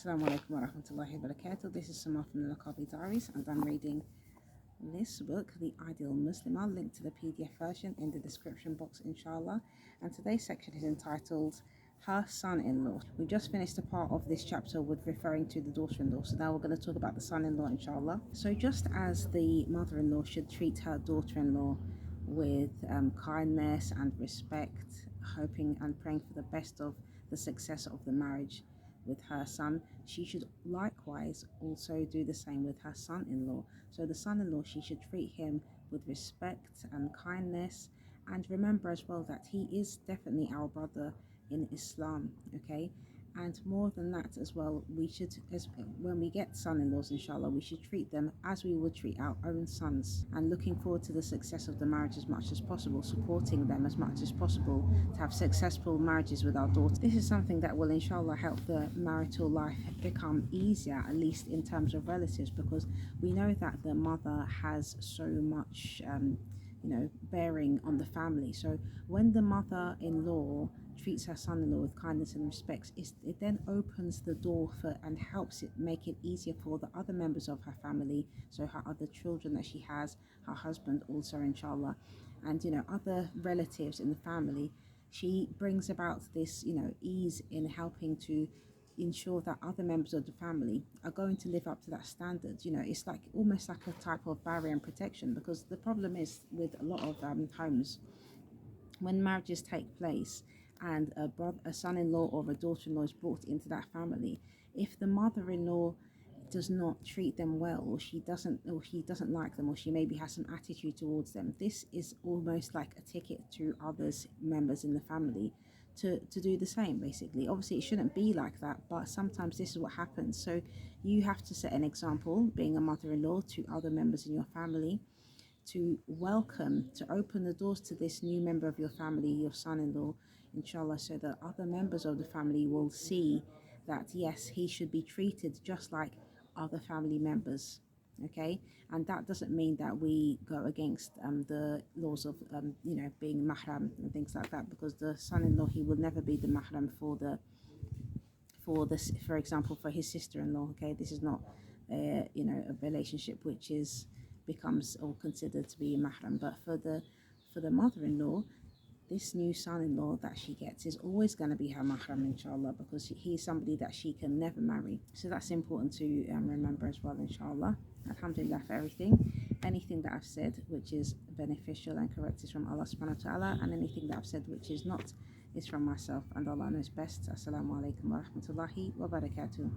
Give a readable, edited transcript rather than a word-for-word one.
Assalamu alaikum wa rahmatullahi wa barakatuh. This is Samar from the Laqabi Diaries, and I'm reading this book, The Ideal Muslimah, linked to the PDF version in the description box, inshallah. And today's section is entitled Her Son-in-Law. We just finished a part of this chapter with referring to the daughter-in-law, so now we're going to talk about the son-in-law, inshallah. So just as the mother-in-law should treat her daughter-in-law with kindness and respect, hoping and praying for the best of the success of the marriage with her son, she should likewise also do the same with her son-in-law. So the son-in-law, she should treat him with respect and kindness, and remember as well that he is definitely our brother in Islam, okay? And more than that as well, we should, when we get son-in-laws, inshallah, we should treat them as we would treat our own sons, and looking forward to the success of the marriage as much as possible, supporting them as much as possible to have successful marriages with our daughters. This is something that will inshallah help the marital life become easier, at least in terms of relatives, because we know that the mother has so much bearing on the family. So when the mother-in-law treats her son-in-law with kindness and respect, it then opens the door for and helps it make it easier for the other members of her family, so her other children that she has, her husband also, inshallah, and other relatives in the family. She brings about this ease in helping to ensure that other members of the family are going to live up to that standard. It's like almost like a type of barrier and protection, because the problem is with a lot of homes, when marriages take place and a son-in-law or a daughter-in-law is brought into that family, if the mother-in-law does not treat them well, or he doesn't like them, or she maybe has some attitude towards them, this is almost like a ticket to others members in the family to do the same, basically. Obviously it shouldn't be like that, but sometimes this is what happens. So you have to set an example, being a mother-in-law, to other members in your family, to welcome, to open the doors to this new member of your family, your son-in-law, inshallah, so that other members of the family will see that yes, he should be treated just like other family members, okay? And that doesn't mean that we go against the laws of being mahram and things like that, because the son-in-law, he will never be the mahram for example, for his sister-in-law, okay? This is not a relationship which becomes or considered to be a mahram. But for the mother-in-law, this new son-in-law that she gets is always going to be her mahram, inshallah, because he's somebody that she can never marry. So that's important to remember as well, inshallah. Alhamdulillah for everything. Anything that I've said which is beneficial and correct is from Allah subhanahu wa ta'ala, and anything that I've said which is not is from myself, and Allah knows best. Assalamu alaikum wa rahmatullahi wa barakatuh.